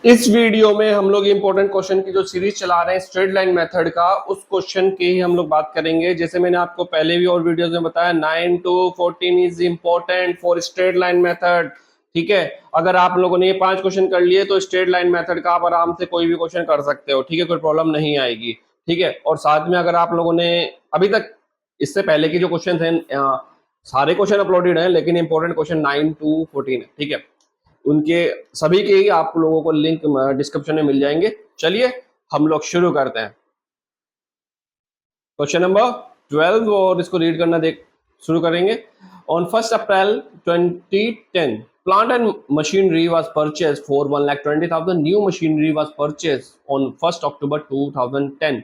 इस वीडियो में हम लोग इंपॉर्टेंट क्वेश्चन की जो सीरीज चला रहे हैं स्ट्रेट लाइन मेथड का, उस क्वेश्चन की ही हम लोग बात करेंगे। जैसे मैंने आपको पहले भी और वीडियोस में बताया, 9 to 14 is important for straight line method. ठीक है, अगर आप लोगों ने ये 5 क्वेश्चन कर लिए तो स्ट्रेट लाइन मेथड का आप आराम से कोई भी क्वेश्चन कर सकते हो। ठीक है, कोई प्रॉब्लम नहीं आएगी। ठीक है, और साथ में अगर आप लोगों ने अभी तक इससे पहले के जो क्वेश्चन थे, सारे क्वेश्चन अपलोडेड हैं, लेकिन इंपॉर्टेंट क्वेश्चन 9 to 14 है। ठीक है, उनके सभी के ही आप लोगों को लिंक डिस्क्रिप्शन में मिल जाएंगे। चलिए हम लोग शुरू करते हैं। क्वेश्चन नंबर 12 और इसको रीड करना देख शुरू करेंगे। On 1 April 2010 plant and machinery was purchase for 1,20,000। New machinery was purchase on 1 October 2010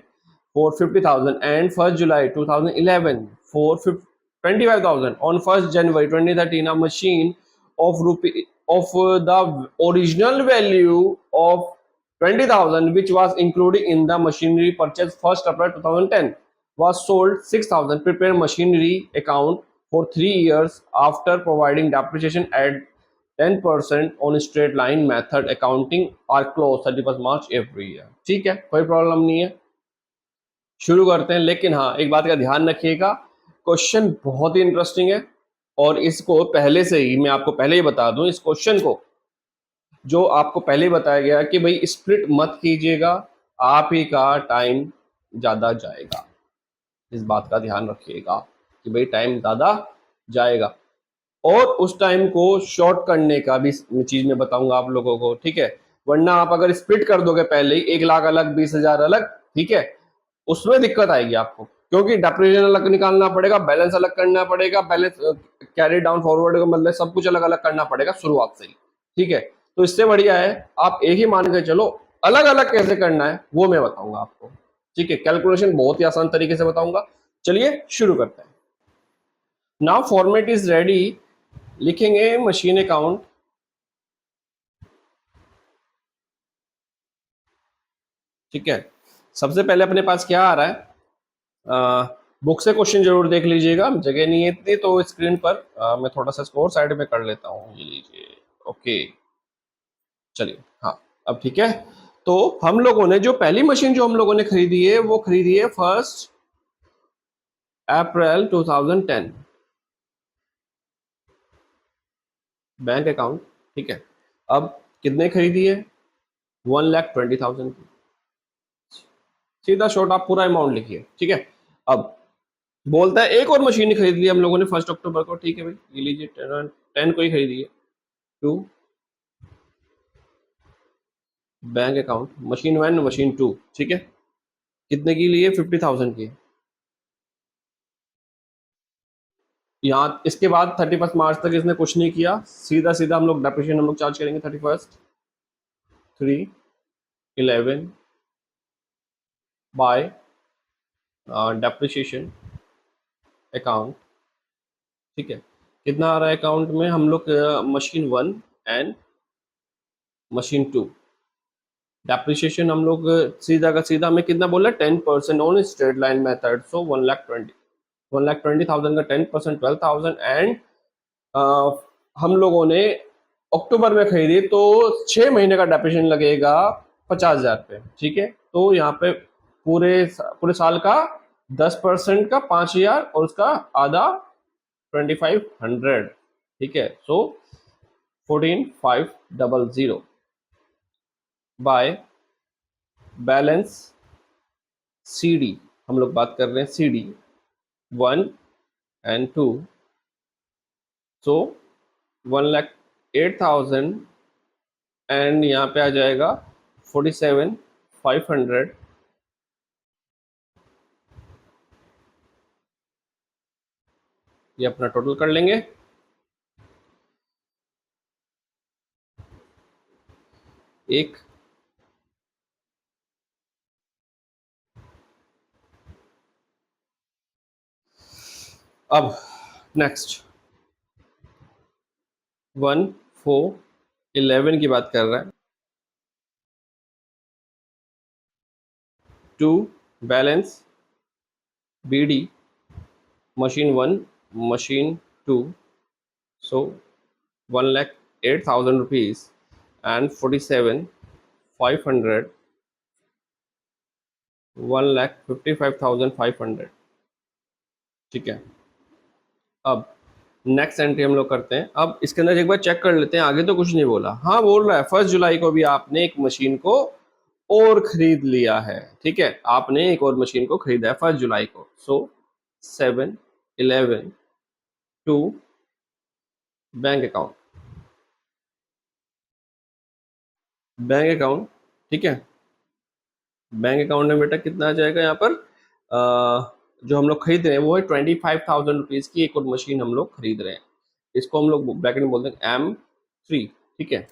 for 50,000 and 1 July 2011 for 25,000. On 1 January 2013, a machine of the original value of 20,000, which was included in the machinery purchase 1 April 2010, was sold 6,000. Prepare machinery account for 3 years after providing depreciation at 10% on straight line method. Accounting are closed 31st March every year. ठीक है, कोई problem नहीं है, शुरू करते हैं। लेकिन हाँ, एक बात का ध्यान रखिएगा, क्वेश्चन बहुत ही इंटरेस्टिंग है और इसको पहले से ही मैं आपको पहले ही बता दूं, इस क्वेश्चन को जो आपको पहले ही बताया गया कि भाई स्प्लिट मत कीजिएगा, आप ही का टाइम ज़्यादा जाएगा। इस बात का ध्यान रखिएगा कि भाई टाइम ज़्यादा जाएगा, और उस टाइम को शॉर्ट करने का भी चीज़ मैं बताऊंगा आप लोगों को। ठीक है, वरना आप अगर स्प्लिट कर दोगे पहले ही 1 लाख अलग 20,000 अलग, ठीक है, उसमें दिक्कत आएगी आपको, क्योंकि डेप्रिसिएशन अलग निकालना पड़ेगा, बैलेंस अलग करना पड़ेगा, बैलेंस कैरी डाउन फॉरवर्ड का मतलब सब कुछ अलग अलग करना पड़ेगा शुरुआत से ही। ठीक है, तो इससे बढ़िया है आप एक ही मान के चलो, अलग अलग कैसे करना है वो मैं बताऊंगा आपको। ठीक है, कैलकुलेशन बहुत ही आसान तरीके से बताऊंगा। चलिए शुरू करते हैं। नाउ फॉर्मेट इज रेडी, लिखेंगे मशीन अकाउंट। ठीक है, सबसे पहले अपने पास क्या आ रहा है, बुक से क्वेश्चन जरूर देख लीजिएगा, जगह नहीं है इतनी तो स्क्रीन पर मैं थोड़ा सा स्कोर साइड में कर लेता हूँ, ये लीजिए। ओके, चलिए, हाँ अब ठीक है। तो हम लोगों ने जो पहली मशीन जो हम लोगों ने खरीदी है वो खरीदी है 1 अप्रैल 2010, बैंक अकाउंट। ठीक है, अब कितने खरीदी है, 1,20,000 की। सीधा शॉर्ट आप पूरा अमाउंट लिखिए। ठीक है, अब बोलता है एक और मशीन खरीद ली हम लोगों ने 1 अक्टूबर को। ठीक है भाई, ये लीजिए 10 को ही खरीदी है। 2 बैंक अकाउंट, मशीन 1 मशीन 2। ठीक है, कितने की लिए, 50,000 की। यहाँ इसके बाद 31 मार्च तक इसने कुछ नहीं किया, सीधा सीधा हम लोग डेप्रिसिएशन हम लोग चार्ज करेंगे 31, 3/11 बाय डेप्रिसिएशन अकाउंट। ठीक है, कितना आ रहा है अकाउंट में हम लोग, मशीन 1 एंड मशीन 2। डेप्रिसिएशन हम लोग सीधा का सीधा हमें कितना बोला, 10% ऑन स्ट्रेट लाइन मेथड, सो 1,20,000 का 10% 12,000। एंड हम लोगों ने अक्टूबर में खरीदी तो 6 महीने का डेप्रिसिएशन लगेगा 50,000 पे। ठीक है, तो यहाँ पे पूरे साल का 10% का 5,000 और उसका आधा 2,500। ठीक है, सो 14,500 बाय बैलेंस CD। हम लोग बात कर रहे हैं CD 1 and 2, सो 1,08,000 एंड यहाँ पे आ जाएगा 47,500। ये अपना टोटल कर लेंगे। एक अब नेक्स्ट 1,4,11 की बात कर रहा है। 2 balance BD machine 1 machine 2, so 1,08,000 rupees and 47 500, 1,55,500। ठीक है। अब नेक्स्ट एंट्री हम लोग करते हैं। अब इसके अंदर एक बार चेक कर लेते हैं, आगे तो कुछ नहीं बोला। हाँ बोल रहा है 1 जुलाई को भी आपने एक मशीन को और खरीद लिया है। ठीक है, आपने एक और मशीन को खरीदा है 1 जुलाई को। So 7, 11 to bank account, bank account. ठीक है, बैंक अकाउंट में बेटा कितना आ जाएगा यहाँ पर, जो हम लोग खरीद रहे हैं वो है 25,000 रुपीज की एक और मशीन हम लोग खरीद रहे हैं। इसको हम लोग ब्रैकेट में बोलते हैं M3। ठीक है,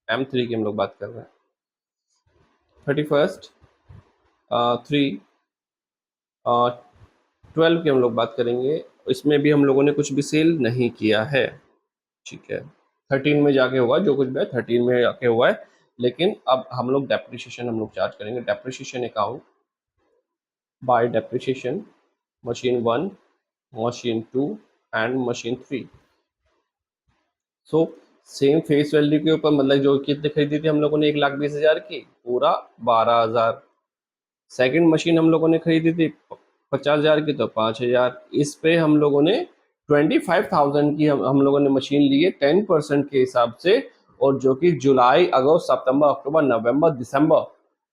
M3 की हम लोग बात कर रहे हैं। 31st 3 12 की हम लोग बात करेंगे। इसमें भी हम लोगों ने कुछ भी सेल नहीं किया है। ठीक है, 13 में जाके हुआ जो कुछ भी है, 13 में जाके हुआ है। लेकिन अब हम लोग डेप्रिसिएशन हम लोग चार्ज करेंगे। Depreciation account by depreciation machine 1, machine 2 and machine 3। So same face value के ऊपर, मतलब जो कितने खरीदी थी हम लोगों ने 1,20,000 की, पूरा 12,000। सेकंड मशीन हम लोगों ने खरीदी थी 50,000 की, तो 5,000। इस पे हम लोगों ने 25,000 की हम लोगों ने मशीन ली है 10% के हिसाब से। और जो कि जुलाई, अगस्त, सितंबर, अक्टूबर, नवंबर, दिसंबर,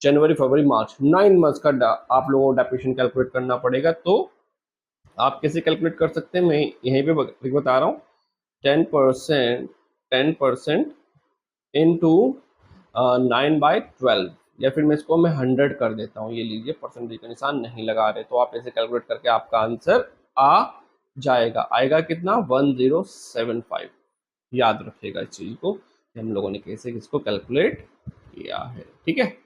जनवरी, फरवरी, मार्च, 9 मंथ्स का आप लोगों को डेप्रिसिएशन कैलकुलेट करना पड़ेगा। तो आप कैसे कैलकुलेट कर सकते हैं, मैं यहीं पे बता रहा हूँ। 10%, 10% इंटू 9/12, या फिर मैं इसको 100 कर देता हूँ। ये लीजिए, परसेंटेज का निशान नहीं लगा रहे, तो आप ऐसे कैलकुलेट करके आपका आंसर आ जाएगा। आएगा कितना, 1075। याद रखिएगा इस चीज को कि हम लोगों ने कैसे इसको कैलकुलेट किया है। ठीक है,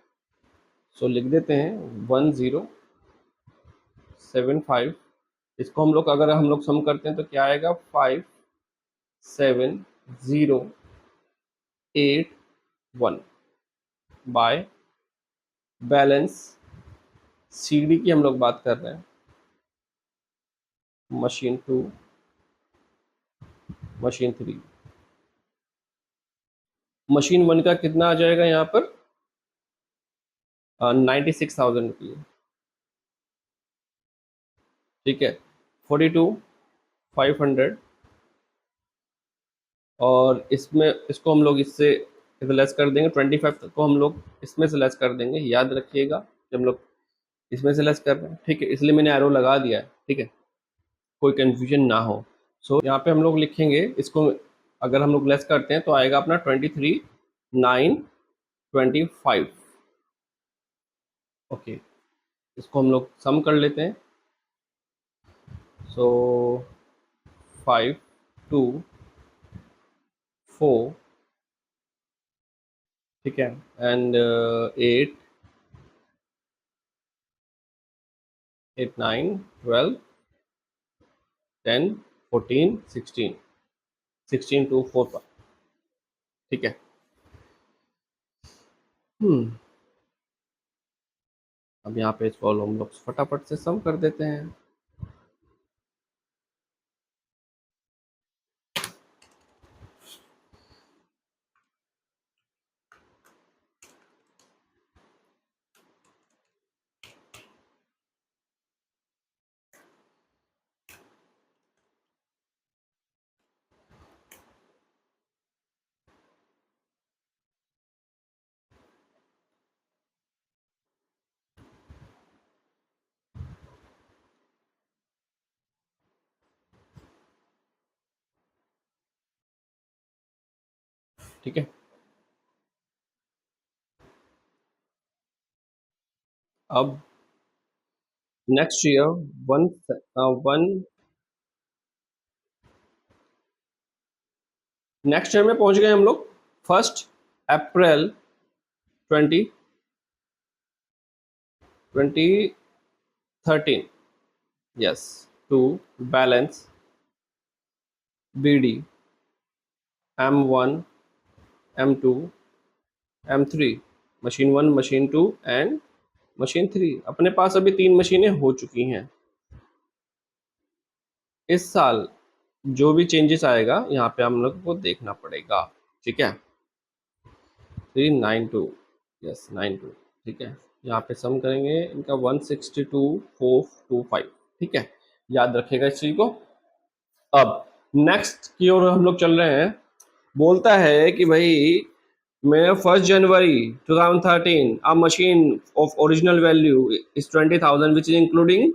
सो लिख देते हैं 1075। इसको हम लोग, अगर हम लोग सम करते हैं तो क्या आएगा, 5,7,0,8,1 बाय बैलेंस CD की हम लोग बात कर रहे हैं, मशीन 2, मशीन 3। मशीन 1 का कितना आ जाएगा यहाँ पर, 96,000 रुपये। ठीक है, 42,500। और इसमें इसको हम लोग इससे लेस कर देंगे, 25 को हम लोग इसमें से लेस कर देंगे। याद रखिएगा कि हम लोग इसमें से लेस कर रहे हैं। ठीक है, इसलिए मैंने एरो लगा दिया है। ठीक है, कोई कंफ्यूजन ना हो। सो यहाँ पे हम लोग लिखेंगे इसको, अगर हम लोग लेस करते हैं तो आएगा अपना 23,925। ओके, इसको हम लोग सम कर लेते हैं। सो 5, 2, 4, ठीक है, एंड 8, 8, 9, 12, 10, 14, 16, 16 to 4। ठीक है, अब यहाँ पे इसको हम लोग फटाफट से सम कर देते हैं। ठीक है, अब next year one one next year में पहुंच गए हम लोग। 1 अप्रैल 2013, yes, to balance BD M1, M2, M3, machine 1, machine 2 and machine 3। अपने पास अभी 3 मशीनें हो चुकी हैं। इस साल जो भी चेंजेस आएगा यहाँ पे हम लोग को देखना पड़ेगा। ठीक है, 392 यस 92, ठीक है। यहाँ पे सम करेंगे इनका 162,425, ठीक है, याद रखिएगा इस चीज को। अब नेक्स्ट की ओर हम लोग चल रहे हैं। बोलता है कि भाई मैं 1 जनवरी 2013 a machine of original value is 20,000 which is including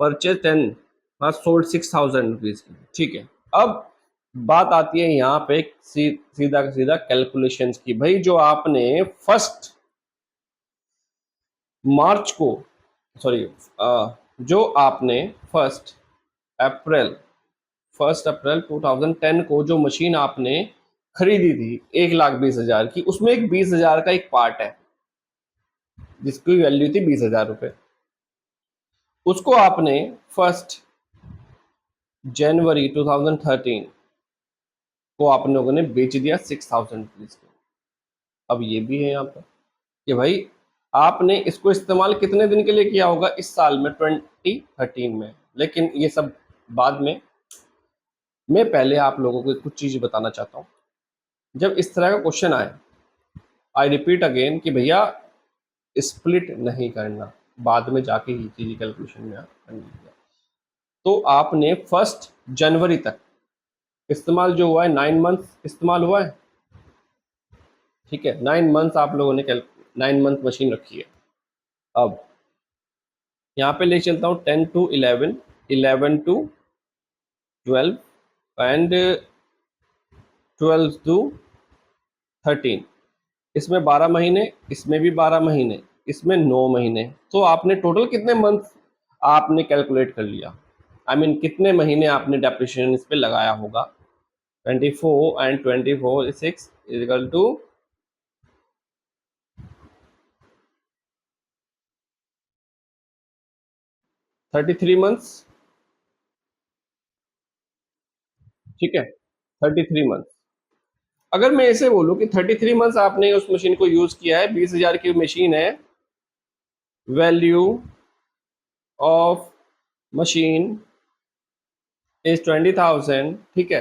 purchase 10 was sold 6,000 rupees की, ठीक है। अब बात आती है यहाँ पे सीधा का सीधा कैलकुलेशंस की। भाई जो आपने 1 मार्च को, सॉरी, जो आपने 1 अप्रैल 1 अप्रैल 2010 को जो मशीन आपने खरीदी थी 1,20,000 की, उसमें एक 20,000 का एक पार्ट है जिसकी वैल्यू थी 20,000 रुपए। उसको आपने 1 जनवरी 2013 को आप लोगों ने बेच दिया 6,000 रुपीज को। अब ये भी है यहाँ पर कि भाई आपने इसको इस्तेमाल कितने दिन के लिए किया होगा इस साल में 2013 में, लेकिन ये सब बाद में। मैं पहले आप लोगों को कुछ चीज़ बताना चाहता हूँ। जब इस तरह का क्वेश्चन आए, आई रिपीट अगेन कि भैया स्प्लिट नहीं करना, बाद में जाके ही चीज़ कैलकुलेशन में करनी है। तो आपने 1 जनवरी तक इस्तेमाल जो हुआ है 9 मंथ इस्तेमाल हुआ है, ठीक है। 9 मंथ आप लोगों ने 9 मंथ मशीन रखी है। अब यहाँ पे ले चलता हूँ 10 to 11, 11 to 12 एंड 12 to 13। इसमें 12 महीने, इसमें भी 12 महीने, इसमें 9 महीने। तो आपने टोटल कितने मंथ आपने कैलकुलेट कर लिया, आई मीन कितने महीने आपने डेप्रिसिएशन इस पे लगाया होगा। 24 एंड 24 6 इक्वल टू 33 मंथ्स, ठीक है, 33 मंथ। अगर मैं ऐसे बोलूं कि 33 मंथ्स आपने उस मशीन को यूज किया है, 20,000 की मशीन है, वैल्यू ऑफ मशीन इज 20,000, ठीक है।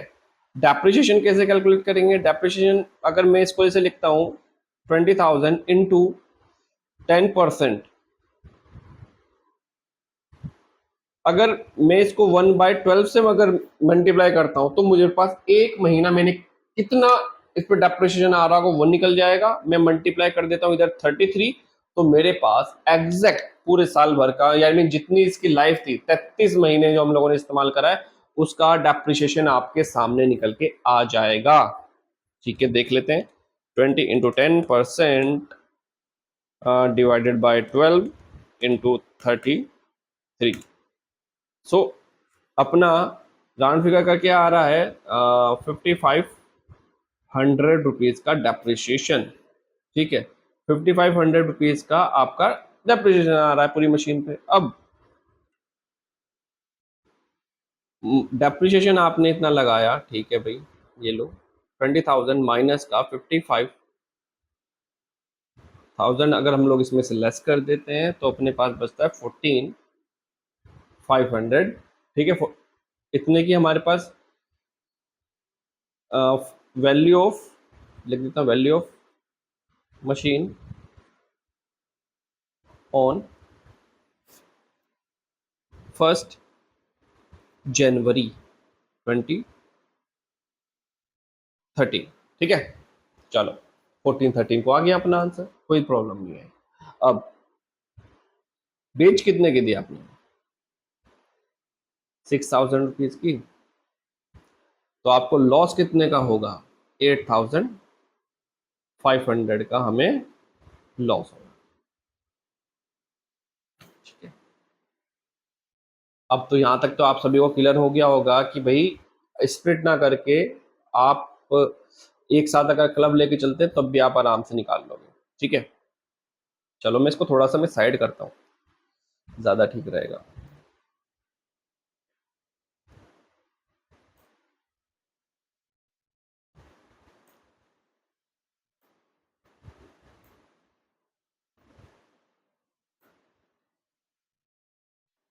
डेप्रिसिएशन कैसे कैलकुलेट करेंगे? डेप्रिसिएशन अगर मैं इसको ऐसे लिखता हूँ 20,000 इंटू 10%, अगर मैं इसको 1/12 से अगर मल्टीप्लाई करता हूं तो मुझे पास एक महीना मैंने कितना इस पर डेप्रिसिएशन आ रहा होगा वो निकल जाएगा। मैं मल्टीप्लाई कर देता हूं इधर 33, तो मेरे पास एग्जैक्ट पूरे साल भर का, यानी जितनी इसकी लाइफ थी 33 महीने जो हम लोगों ने इस्तेमाल करा है, उसका डेप्रिसिएशन आपके सामने निकल के आ जाएगा, ठीक है। देख लेते हैं 20 इंटू 10% डिवाइडेड बाय 12 इंटू 33। सो अपना राउंड फिगर का क्या आ रहा है, 5,500 रुपीज का डेप्रिसिएशन, ठीक है। 5,500 रुपीज का आपका डेप्रिसिएशन आ रहा है पूरी मशीन पे। अब डेप्रिसिएशन आपने इतना लगाया, ठीक है भाई, ये लो 20,000 माइनस का 55,000 अगर हम लोग इसमें से लेस कर देते हैं तो अपने पास बचता है 14,500, ठीक है। इतने की हमारे पास वैल्यू ऑफ, लिख देता हूँ, वैल्यू ऑफ मशीन ऑन 1 जनवरी 2013, ठीक है। चलो 1413 को आ गया अपना आंसर, कोई प्रॉब्लम नहीं है। अब बेच कितने की दी आपने? 6,000 रुपीज की। तो आपको लॉस कितने का होगा? 8,500 का हमें लॉस होगा, ठीक है। अब तो यहां तक तो आप सभी को क्लियर हो गया होगा कि भाई स्प्लिट ना करके आप एक साथ अगर क्लब लेके चलते तब भी आप आराम से निकाल लोगे, ठीक है। चलो मैं इसको थोड़ा सा मैं साइड करता हूँ, ज्यादा ठीक रहेगा।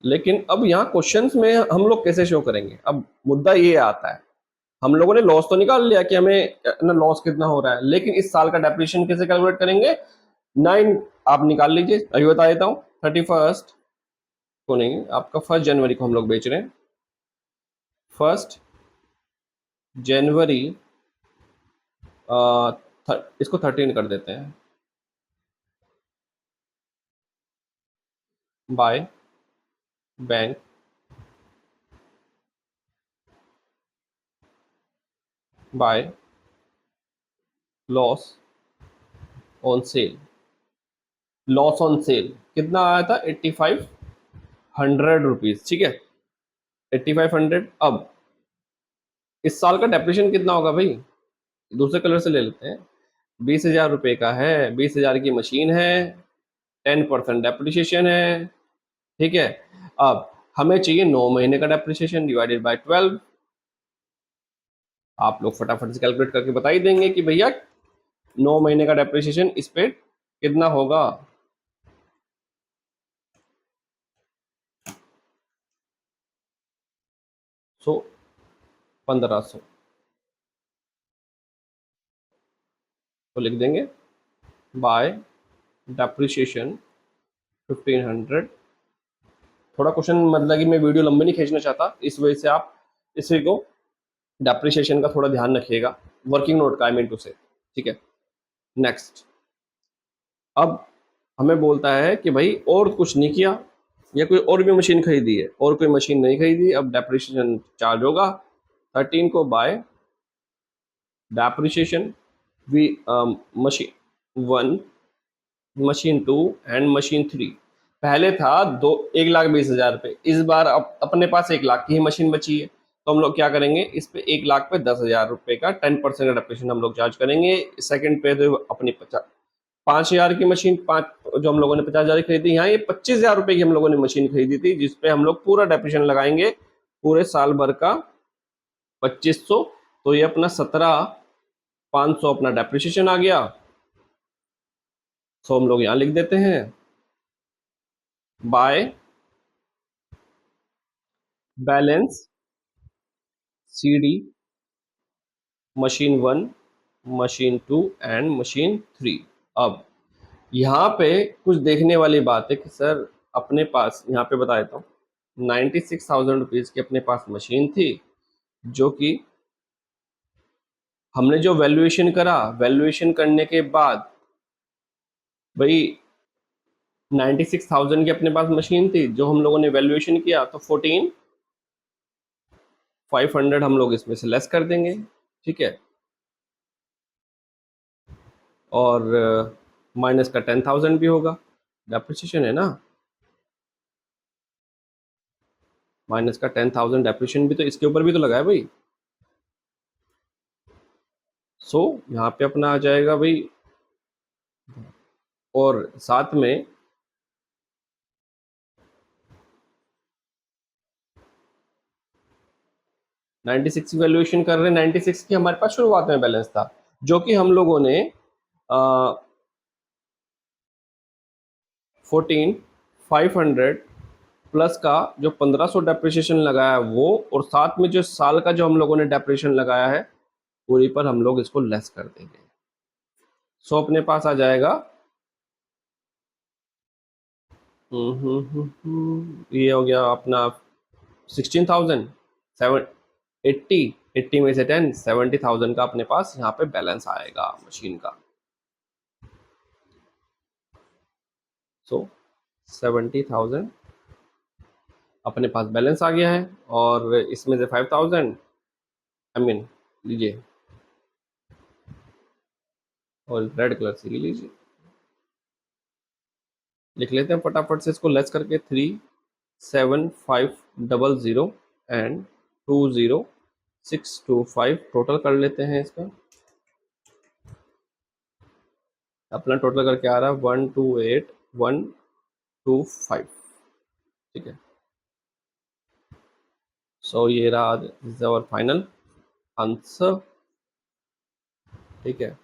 लेकिन अब यहाँ क्वेश्चंस में हम लोग कैसे शो करेंगे? अब मुद्दा ये आता है, हम लोगों ने लॉस तो निकाल लिया कि हमें ना लॉस कितना हो रहा है, लेकिन इस साल का डेप्रिसिएशन कैसे कैलकुलेट करेंगे? 9 आप निकाल लीजिए, अभी बता देता हूँ। 31 को नहीं, आपका 1 जनवरी को हम लोग बेच रहे हैं। 1 जनवरी इसको 13 कर देते हैं, by bank by loss on sale. Loss on sale कितना आया था? 8500 रुपीज, ठीक है, 8500। अब इस साल का डेप्रिसिएशन कितना होगा भाई? दूसरे कलर से ले लेते हैं। 20,000 रुपये का है, 20,000 की मशीन है, 10% डेप्रिसिएशन है, ठीक है। अब हमें चाहिए 9 महीने का डेप्रिसिएशन डिवाइडेड बाय 12। आप लोग फटाफट से कैलकुलेट करके बता ही देंगे कि भैया 9 महीने का डेप्रिसिएशन इस पे कितना होगा। सो 1500 तो लिख देंगे बाय डेप्रिसिएशन 1500। थोड़ा क्वेश्चन मतलब कि मैं वीडियो लंबी नहीं खींचना चाहता, इस वजह से आप इसी को डेप्रिसिएशन का थोड़ा ध्यान रखिएगा, वर्किंग नोट का आई मीन टू से, ठीक है। नेक्स्ट, अब हमें बोलता है कि भाई और कुछ नहीं किया या कोई और भी मशीन खरीदी है, और कोई मशीन नहीं खरीदी, अब डेप्रिसिएशन चार्ज होगा 13 को by depreciation we machine 1, machine 2 and machine 3। पहले था 1,20,000 रुपये, इस बार अब अपने पास 1 लाख की ही मशीन बची है, तो हम लोग क्या करेंगे, इस पे 1 लाख पे 10,000 रुपये का 10% का डेप्रिसिएशन हम लोग चार्ज करेंगे। सेकंड पे तो अपनी 5,000 की मशीन, पाँच जो हम लोगों ने 50,000 की खरीदी, यहाँ ये 25,000 रुपये की हम लोगों ने मशीन खरीदी थी, जिसपे हम लोग पूरा डेप्रिसिएशन लगाएंगे पूरे साल भर का 2500। तो ये अपना 17,500 अपना डेप्रिसिएशन आ गया। सो हम लोग यहाँ लिख देते हैं by balance CD machine 1, machine 2 and machine 3। अब यहाँ पे कुछ देखने वाली बात है कि सर अपने पास, यहाँ पे बता देता हूँ, 96,000 रुपीज़ की अपने पास मशीन थी, जो कि हमने जो वैल्यूएशन करा, वैल्यूएशन करने के बाद भाई 96,000 की अपने पास मशीन थी, जो हम लोगों ने वैल्यूएशन किया, तो 14,500 हम लोग इसमें से लेस कर देंगे, ठीक है। और माइनस का 10,000 भी होगा, डेप्रिसिएशन है ना, माइनस का 10,000 डेप्रिसिएशन भी तो इसके ऊपर भी तो लगा है भाई। सो यहाँ पे अपना आ जाएगा भाई, और साथ में नाइन्टी सिक्स की वैल्यूएशन कर रहे हैं। 96 की हमारे पास शुरुआत में बैलेंस था, जो कि हम लोगों ने 14,500 प्लस का जो 1500 डेप्रिसिएशन लगाया वो, और साथ में जो साल का जो हम लोगों ने डेप्रिसिएशन लगाया है पूरी पर हम लोग इसको लेस कर देंगे। सो अपने पास आ जाएगा ये हो गया अपना 16,000, 80 में से 10, 70,000 का अपने पास यहाँ पे बैलेंस आएगा मशीन का। सो 70,000 अपने पास बैलेंस आ गया है, और इसमें से 5,000 आई मीन लीजिए, और रेड कलर से लीजिए, लिख लेते हैं फटाफट से इसको लेस करके। 3,7,500 एंड 20,625 टोटल कर लेते हैं इसका। अपना टोटल करके आ रहा है 128,125, ठीक है। सो ये रहा इज आवर फाइनल आंसर, ठीक है।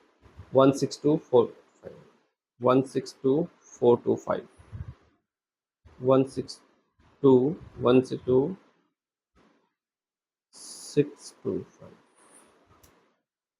162,425 162,162,625